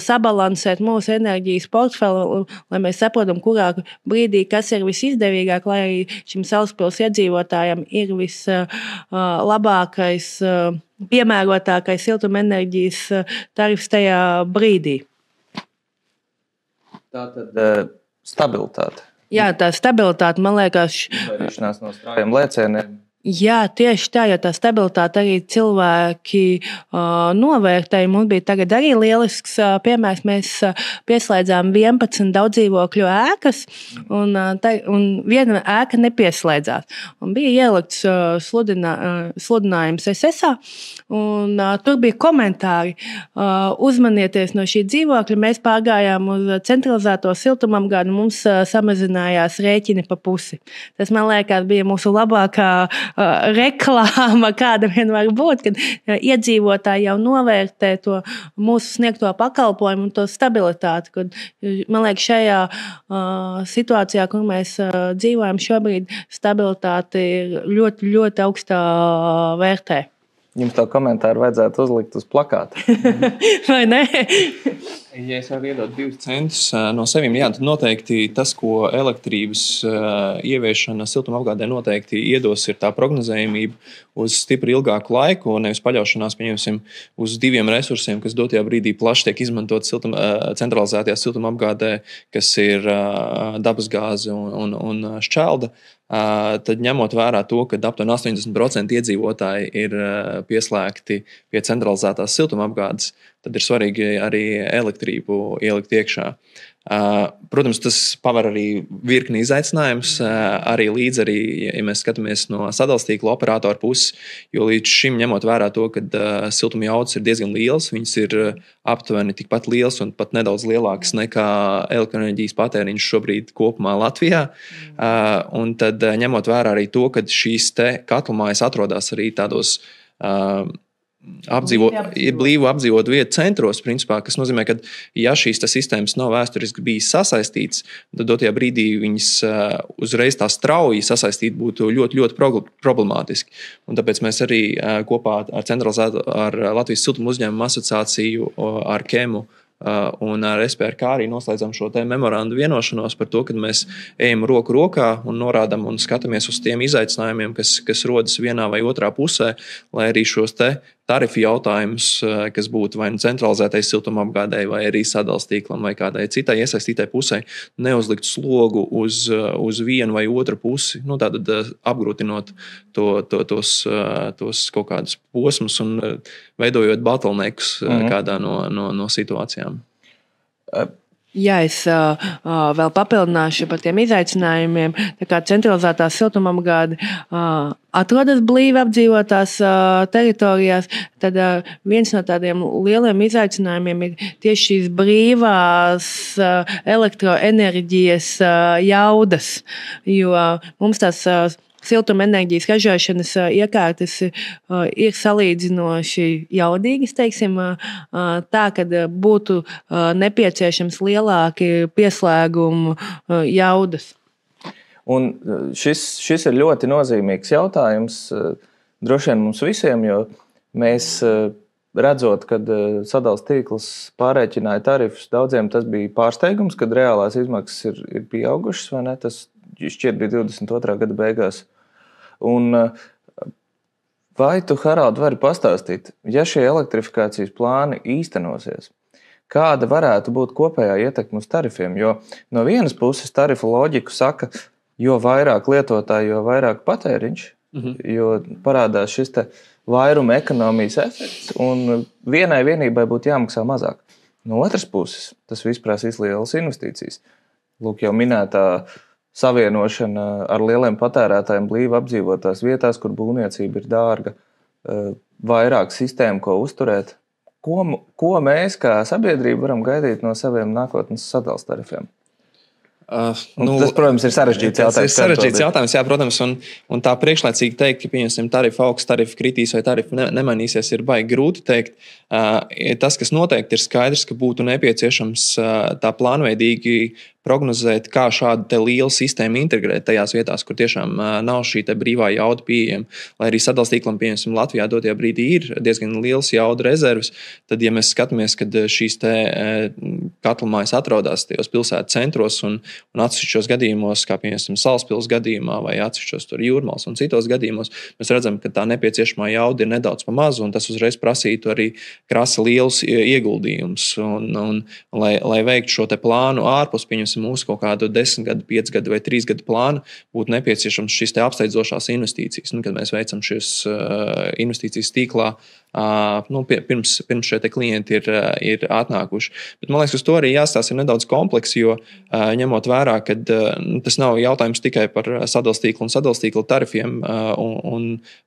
sabalansēt mūsu enerģijas portfeli, lai mēs saprotam, kurā brīdī kas ir visizdevīgāk, lai arī šim Salaspils iedzīvotājam ir vislabākais, piemērotākais siltumenerģijas tarifs tajā brīdī. Tātad stabilitāte. Jā, tā stabilitāte, man liekas, izvairīšanās no straujiem lēcieniem. Jā, tieši tā, jo tā stabilitāte arī cilvēki novērtēja. Mums bija tagad arī lielisks piemērs. Mēs pieslēdzām 11 daudzdzīvokļu ēkas, un viena ēka nepieslēdzās. Un bija ielikts sludinājums SSA, un tur bija komentāri. Uzmanieties no šī dzīvokļa, mēs pārgājām uz centralizēto siltumapgādi, mums samazinājās rēķini pa pusi. Tas, man liekas, bija mūsu labākā reklāma, kāda vien var būt, kad iedzīvotāji jau novērtē to mūsu sniegto pakalpojumu un to stabilitāti. Kad, man liekas, šajā situācijā, kur mēs dzīvojam šobrīd, stabilitāte ir ļoti, ļoti augstā vērtē. Jums to komentāru vajadzētu uzlikt uz plakāta. Vai ne? Ja es varu iedot 2 centus no sevim, jā, tad noteikti tas, ko elektrības ieviešana siltumapgādē noteikti iedos, ir tā prognozējumība uz stipri ilgāku laiku, un nevis paļaušanās, pieņemsim, uz 2 resursiem, kas dotajā brīdī plaši tiek izmantot centralizētajā siltumapgādē, kas ir dabasgāze un šķelda. Tad ņemot vērā to, ka aptuveni 80% iedzīvotāji ir pieslēgti pie centralizētās siltumapgādes, tad ir svarīgi arī elektrību ielikt iekšā. Protams, tas paver arī virkni izaicinājums, arī ja mēs skatāmies no sadales tīkla operātora puses, jo līdz šim ņemot vērā to, ka siltuma jaudas ir diezgan lielas, viņas ir aptuveni tikpat lielas un pat nedaudz lielākas nekā elektroenerģijas patēriņš šobrīd kopumā Latvijā. Un tad ņemot vērā arī to, ka šīs te katlamājas atrodas arī tādos blīvu apdzīvot vietu centros, principā, kas nozīmē, ka ja šīs sistēmas nav vēsturiski bijis sasaistītas, tad dotajā brīdī viņas uzreiz tā strauji sasaistīt būtu ļoti, ļoti problemātiski. Un tāpēc mēs arī kopā ar Latvijas siltuma uzņēmumu asociāciju, ar KEMU un ar SPRK arī noslēdzam šo te memorandu vienošanos par to, ka mēs ejam roku rokā un norādam un skatāmies uz tiem izaicinājumiem, kas rodas vienā vai otrā pusē, lai arī šos te tarifu jautājumus, kas būtu vai centralizētais siltumapgādēji, vai arī sadalstīklam, vai kādai citai iesaistītai pusē, neuzlikt slogu uz vienu vai otru pusi, tātad apgrūtinot tos kaut kādus posmus un veidojot bottlenecks kādā no situācijām. Ja es vēl papildināšu par tiem izaicinājumiem, tā kā centralizētā siltumapgāde atrodas blīvi apdzīvotās teritorijās, tad viens no tādiem lieliem izaicinājumiem ir tieši šīs brīvās elektroenerģijas jaudas, jo mums tās siltumenerģijas ražošanas iekārtas ir salīdzinoši jaudīgas, teiksim, tā, kad būtu nepieciešams lielāki pieslēgumu jaudas. Un šis ir ļoti nozīmīgs jautājums droši vien mums visiem, jo mēs redzot, kad sadales tīkls pārreķināja tarifus, daudziem tas bija pārsteigums, kad reālās izmaksas ir pieaugušas, vai ne? Tas šķiet bija 22. gada beigās. Un vai tu, Harald, vari pastāstīt, ja šie elektrifikācijas plāni īstenosies, kāda varētu būt kopējā ietekme uz tarifiem? Jo no vienas puses tarifu loģiku saka, jo vairāk lietotāji, jo vairāk patēriņš, jo parādās šis te vairuma ekonomijas efekts, un vienai vienībai būtu jāmaksā mazāk. No otras puses, tas viss prasīs lielas investīcijas. Lūk, jau minētā savienošana ar lieliem patērētājiem blīvi apdzīvotās vietās, kur būvniecība ir dārga, vairāk sistēmu, ko uzturēt. Ko mēs kā sabiedrība varam gaidīt no saviem nākotnes sadales tarifiem? Tas, protams, ir sarežģīts jautājums. Tas ir sarežģīts jautājums, jā, protams, un tā priekšlaicīgi teikt, ka, pieņemsim, tarifu augsts, tarifu kritīs vai tarifu nemainīsies, ir baigi grūti teikt. Tas, kas noteikti ir skaidrs, ka būtu nepieciešams tā plānveidīgi prognozēt, kā šādu lielu sistēmu integrēt tajās vietās, kur tiešām nav šī brīvā jauda pieejama. Lai arī sadales tīklam, pieņemsim, Latvijā dotajā brīdī ir diezgan liels jauda rezerves, tad, ja mēs skatāmies, kad šīs katlamājas atrodas tajos pilsētu centros un atsevišķos gadījumos, kā piemēram Salaspils gadījumā vai atsevišķos Jūrmals un citos gadījumos, mēs redzam, ka tā nepieciešamā jauda ir nedaudz pa mazu, un tas uzreiz prasītu arī krasi liels ieguldījums. Un lai veiktu šo plānu ārpus, pieņemsim, mūsu kaut kādu 10 gadu, 5 gadu vai 3 gadu plānu, būtu nepieciešams šīs apsteidzošās investīcijas. Kad mēs veicam šīs investīcijas tīklā, pirms šie klienti ir atnākuši. Bet man liekas, uz to arī jāstāsta ir nedaudz kompleksi, jo ņemot vērā, ka tas nav jautājums tikai par sadales tīklu un sadales tīklu tarifiem,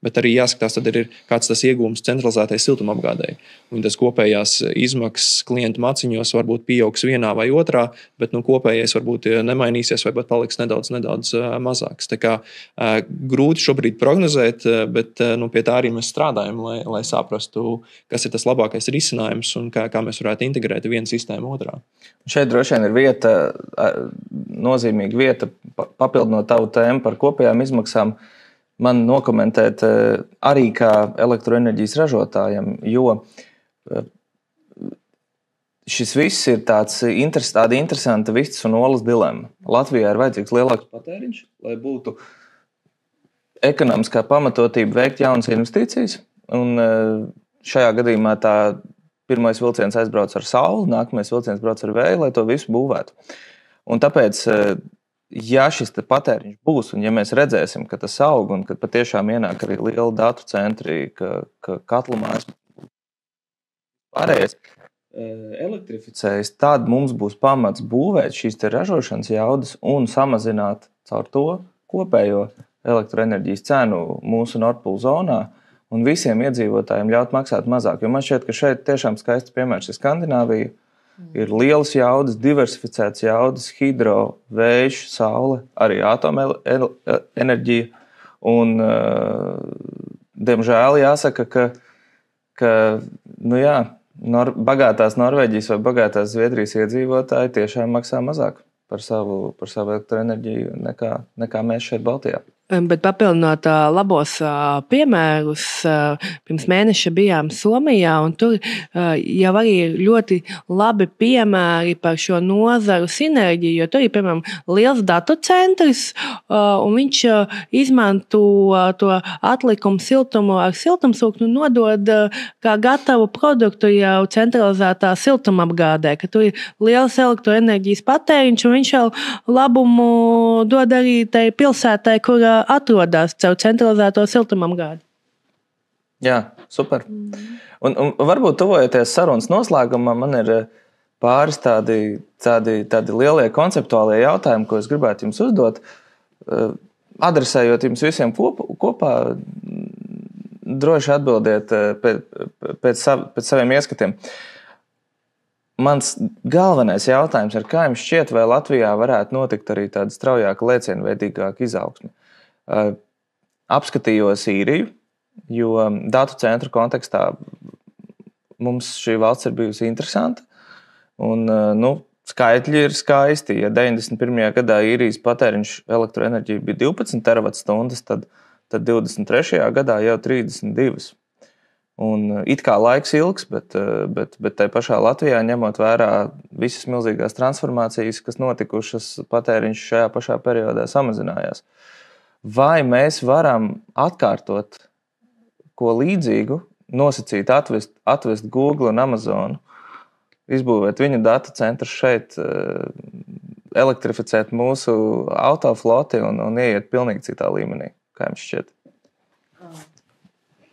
bet arī jāskatās, tad ir kāds tas iegūms centralizētai siltumapgādēji. Un tas kopējās izmaksas klientu maciņos varbūt pieaugs vienā vai otrā, bet kopējais varbūt nemainīsies vai pat paliks nedaudz mazāks. Tā kā grūti šobrīd prognozēt, bet pie tā arī mēs strādājam, lai saprastu, kas ir tas labākais risinājums un kā mēs varētu integrēt vienu sistēmu otrā. Šeit droši vien ir nozīmīga vieta, papildinot tavu tēmu par kopējām izmaksām, man nokomentēt arī kā elektroenerģijas ražotājiem, jo šis viss ir tāda interesanta vistas un olas dilemma. Latvijā ir vajadzīgs lielāks patēriņš, lai būtu ekonomiskā pamatotība veikt jaunas investīcijas. Un šajā gadījumā tā pirmais vilciens aizbrauc ar sauli, nākamais vilciens brauc ar vēju, lai to visu būvētu. Un tāpēc, ja šis patēriņš būs, un ja mēs redzēsim, ka tas aug, un ka patiešām ienāk arī liela datu centri, ka katlamājas pārējais elektrificējas, tad mums būs pamats būvēt šīs ražošanas jaudas un samazināt caur to kopējo elektroenerģijas cenu mūsu Nordpool zonā un visiem iedzīvotājiem ļaut maksāt mazāk. Jo man šķiet, ka šeit tiešām skaists piemērs ir Skandināvija. Ir lielas jaudas, diversificētas jaudas, hidro, vējš, saule, arī atomenerģija. Un, diemžēl jāsaka, ka bagātās Norvēģijas vai bagātās Zviedrijas iedzīvotāji tiešām maksā mazāk par savu elektroenerģiju nekā mēs šeit Baltijā. Bet papildinot labos piemērus, pirms mēneša bijām Somijā, un tur jau arī ir ļoti labi piemēri par šo nozaru sinerģiju, jo tur ir, piemēram, liels datu centrs, un viņš izmanto to atlikumu siltumu ar siltumsūkni un nodod kā gatavu produktu jau centralizētā siltumapgādē, ka tur ir liels elektroenerģijas patēriņš, un viņš jau labumu dod arī tai pilsētai, kur atrodas caur centralizēto siltumapgādi. Jā, super. Un varbūt tuvojoties sarunas noslēgumam, man ir pāris tādi lielie konceptuālie jautājumi, ko es gribētu jums uzdot. Adresējot jums visiem kopā, droši atbildiet pēc saviem ieskatiem. Mans galvenais jautājums ir, kā jums šķiet, vai Latvijā varētu notikt arī tāda straujāka, lēcienveidīgāka izaugsme? Apskatījos Īriju, jo datu centru kontekstā mums šī valsts ir bijusi interesanta. Un, skaitļi ir skaisti. Ja 91. gadā Īrijas patēriņš elektroenerģija bija 12 terawatstundas, tad 23. gadā jau 32. Un it kā laiks ilgs, bet tai pašā Latvijā, ņemot vērā visas milzīgās transformācijas, kas notikušas, patēriņš šajā pašā periodā samazinājās. Vai mēs varam atkārtot ko līdzīgu, nosacīt, atvest Google un Amazonu, izbūvēt viņu datu centrus šeit, elektrificēt mūsu autofloti un ieiet pilnīgi citā līmenī? Kā jums šķiet?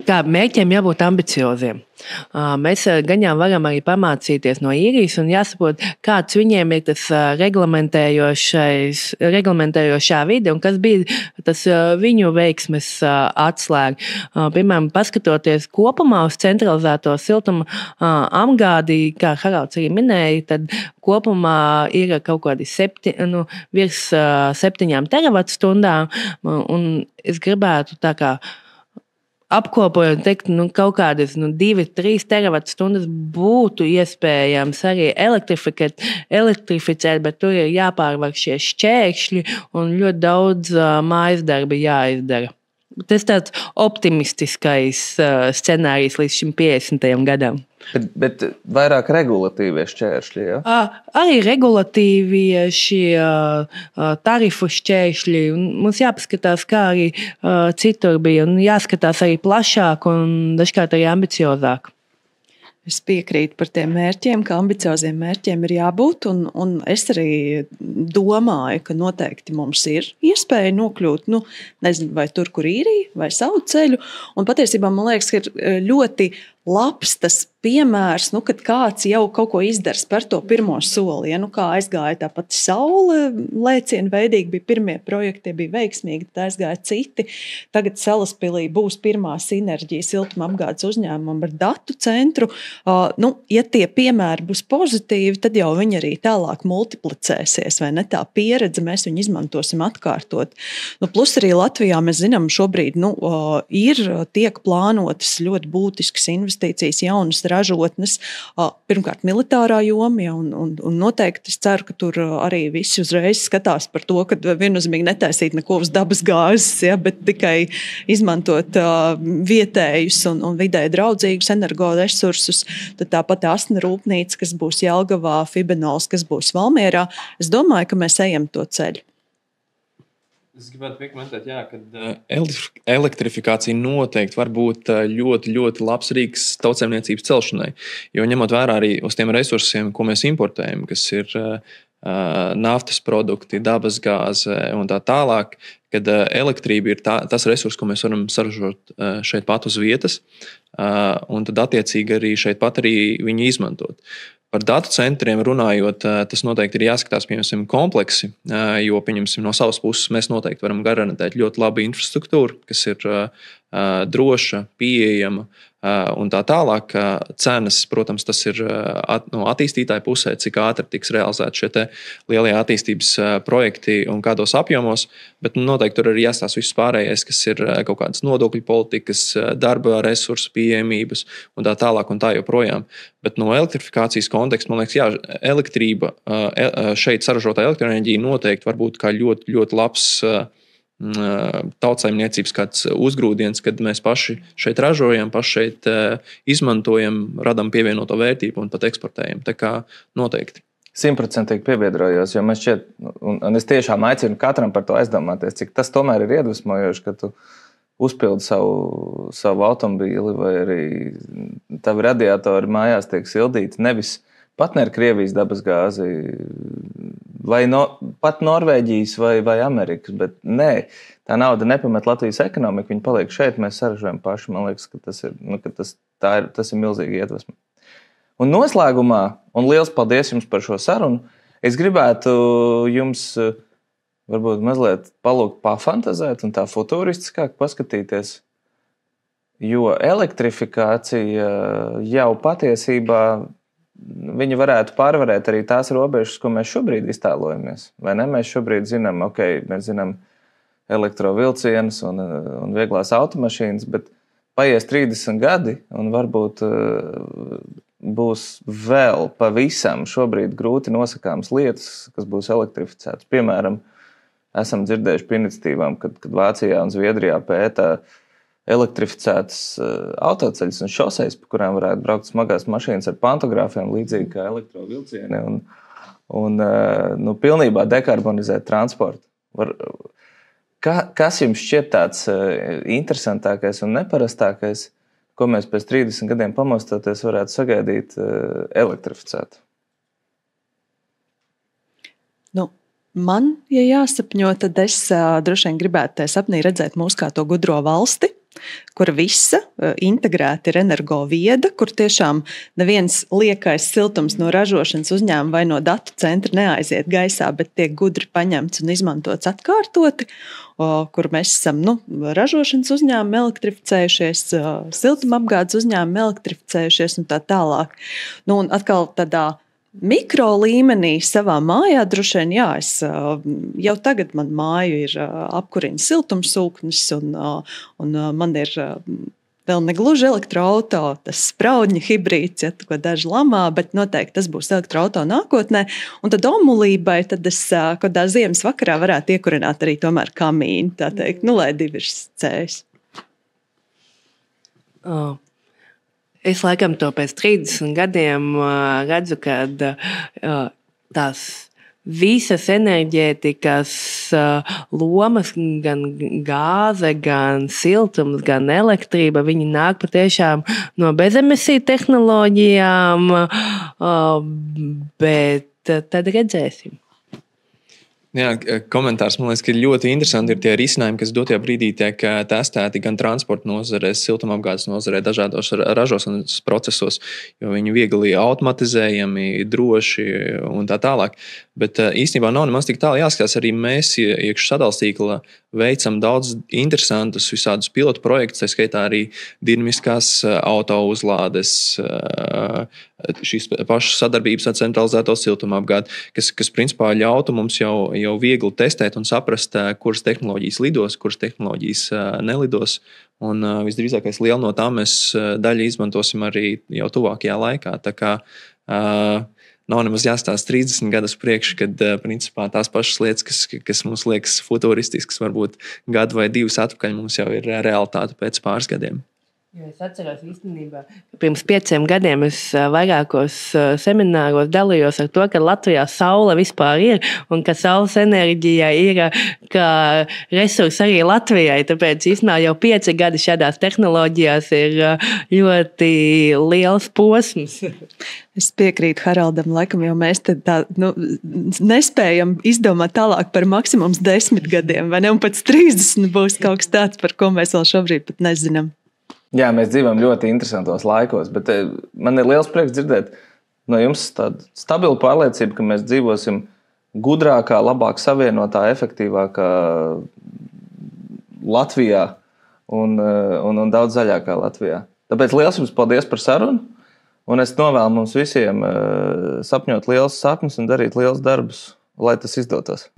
Kā mērķiem jābūt ambicioziem. Mēs gan jau varam arī pamācīties no Īrijas un jāsaprot, kāds viņiem ir tas reglamentējošā vide un kas bija tas viņu veiksmes atslēga. Piemēram, paskatoties kopumā uz centralizēto siltuma apgādi, kā Haralds arī minēja, tad kopumā ir kaut kādi virs 7 teravatstundām, un es gribētu tā kā apkopojot, teikt, kaut kādas 2-3 terawatstundas būtu iespējams arī elektrificēt, bet tur ir jāpārvar šie šķēršļi un ļoti daudz mājas darbi jāizdara. Tas tāds optimistiskais scenārijs līdz šim 50. gadam. Bet vairāk regulatīvie šķēršļi, ja? Arī regulatīvie šie tarifu šķēršļi. Mums jāpaskatās, kā arī citur bija. Un jāskatās arī plašāk un dažkārt arī ambiciozāk. Es piekrītu par tiem mērķiem, ka ambicioziem mērķiem ir jābūt. Un es arī domāju, ka noteikti mums ir iespēja nokļūt, nezinu, vai tur, kur Īrija, vai savu ceļu. Un patiesībā man liekas, ka ir ļoti labs tas piemērs, kad kāds jau kaut ko izdara par to pirmo soli. Ja, kā aizgāja tā pati saule, lēcienveidīgi bija pirmie projekti, bija veiksmīgi, tad aizgāja citi. Tagad Salaspilī būs pirmā sinerģija siltumapgādes uzņēmumam ar datu centru. Ja tie piemēri būs pozitīvi, tad jau viņi arī tālāk multiplicēsies, vai ne? Tā pieredze mēs viņu izmantosim atkārtot. Plus arī Latvijā mēs zinām, šobrīd tiek plānotas ļoti būtiskas investīcijas, jaunas ražotnes, pirmkārt militārā joma, ja, un noteikti es ceru, ka tur arī visi uzreiz skatās par to, ka viennozīmīgi netaisīt neko uz dabas gāzes, ja, bet tikai izmantot vietējus un vidē draudzīgus energoresursus. Tad tāpat Asna rūpnīca, kas būs Jelgavā, Fibenols, kas būs Valmierā. Es domāju, ka mēs ejam to ceļu. Es gribētu piekomentēt, ka elektrifikācija noteikti var būt ļoti, ļoti labs rīks tautsēmniecības celšanai. Jo ņemot vērā arī uz tiem resursiem, ko mēs importējam, kas ir naftas produkti, dabas gāze un tā tālāk, kad elektrība ir tas resurs, ko mēs varam saražot šeit pat uz vietas, un tad attiecīgi arī šeit pat arī viņu izmantot. Par datu centriem runājot, tas noteikti ir jāskatās, piemēram, kompleksi, jo, pieņemsim, no savas puses mēs noteikti varam garantēt ļoti labu infrastruktūru, kas ir droša, pieejama un tā tālāk. Cenas, protams, tas ir no attīstītāja pusē, cik ātri tiks realizēti šie lielie attīstības projekti un kādos apjomos, bet noteikti tur arī jāstāsta viss pārējais, kas ir kaut kādas nodokļu politikas, darba resursu pieejamības un tā tālāk un tā joprojām. Bet no elektrifikācijas konteksta, man liekas, elektrība, šeit saražotā elektroenerģija noteikti var būt kā ļoti, ļoti labs tautsaimniecības kāds uzgrūdiens, kad mēs paši šeit ražojam, paši šeit izmantojam, radam pievienoto vērtību un pat eksportējam. Tā kā noteikti. 100% piebiedrojos, jo man šķiet, un es tiešām aicinu katram par to aizdomāties, cik tas tomēr ir iedvesmojoši, ka tu uzpildi savu automobīli vai arī tavi radiatori mājās tiek sildīti nevis partneri Krievijas dabasgāzi vai pat Norvēģijas vai Amerikas, bet nē, tā nauda nepamet Latvijas ekonomiku, viņa paliek šeit, mēs saražojam paši. Man liekas, ka tas ir milzīgi iedvesma. Un noslēgumā, un liels paldies jums par šo sarunu, es gribētu jums varbūt mazliet palūgt pafantazēt un tā futuristiskāk paskatīties, jo elektrifikācija jau patiesībā viņa varētu pārvarēt arī tās robežas, ko mēs šobrīd iztēlojamies. Vai ne? Mēs šobrīd zinām, mēs zinām elektrovilcienus un vieglās automašīnas, bet paies 30 gadi un varbūt būs vēl pavisam šobrīd grūti nosakāmas lietas, kas būs elektrificētas. Piemēram, esam dzirdējuši par iniciatīvām, kad Vācijā un Zviedrijā pēta elektrificētas autoceļus un šosejas, pa kurām varētu braukt smagās mašīnas ar pantogrāfiem, līdzīgi kā elektrovilcieni, un pilnībā dekarbonizēt transportu. Kas jums šķiet tāds interesantākais un neparastākais, ko mēs pēc 30 gadiem pamostoties varētu sagaidīt elektrificēt? Man, ja jāsapņo, tad es droši vien gribētu sapnī redzēt mūs kā to gudro valsti, kura visa integrēta ir energovieda, kur tiešām neviens liekais siltums no ražošanas uzņēmuma vai no datu centra neaiziet gaisā, bet tiek gudri paņemts un izmantots atkārtoti, kur mēs esam ražošanas uzņēmumi elektrificējušies, siltumapgādes uzņēmumi elektrificējušies un tā tālāk. Un atkal tādā mikro līmenī savā mājā droši vien, es jau tagad man māju ir apkurina siltumsūknis un man ir vēl negluži elektroauto, tas spraudņa hibrīds, ja ko daži lamā, bet noteikti tas būs elektroauto nākotnē. Un tad omulībai, tad es kādā ziemas vakarā varētu iekurināt arī tomēr kamīnu, tā teikt, lai divi ir cēs. Es laikam to pēc 30 gadiem redzu, kad tās visas enerģētikas lomas, gan gāze, gan siltums, gan elektrība, viņi nāk patiešām no bezemisiju tehnoloģijām, bet tad redzēsim. Jā, komentārs, man liekas, ka ļoti interesanti ir tie risinājumi, kas dotajā brīdī tiek testēti gan transporta nozarē, siltumapgādes nozarē, dažādos ražošanas procesos, jo viņi viegli automatizējami, droši un tā tālāk. Bet īstenībā nav nemaz tik tālu jāskatās. Arī mēs iekš sadalstīkla veicam daudz interesantus visādus pilotu projektus, tā skaitā arī dinamiskās auto uzlādes, šīs pašas sadarbības ar centralizēto siltumapgādi, kas principā ļautu mums jau viegli testēt un saprast, kuras tehnoloģijas lidos, kuras tehnoloģijas nelidos. Un visdrīzākais liela no tām mēs daļu izmantosim arī jau tuvākajā laikā. Tā kā nav nemaz jāstāsta 30 gadus priekš, kad principā tās pašas lietas, kas mums liekas futuristiskas, varbūt gadu vai divus atpakaļ mums jau ir realitāte pēc pāris gadiem. Es atceros īstenībā, ka pirms 5 gadiem es vairākos semināros dalījos ar to, ka Latvijā saule vispār ir un ka saules enerģija ir kā resurs arī Latvijai. Tāpēc īstenībā jau 5 gadi šādās tehnoloģijās ir ļoti liels posms. Es piekrītu Haraldam, laikam jau mēs tā, nespējam izdomāt tālāk par maksimums 10 gadiem, vai ne? Un pēc 30 būs kaut kas tāds, par ko mēs vēl šobrīd pat nezinām. Jā, mēs dzīvojam ļoti interesantos laikos, bet man ir liels prieks dzirdēt no jums tādu stabilu pārliecību, ka mēs dzīvosim gudrākā, labāk savienotā, efektīvākā Latvijā un daudz zaļākā Latvijā. Tāpēc liels jums paldies par sarunu, un es novēlu mums visiem sapņot liels sapņus un darīt liels darbus, lai tas izdotos.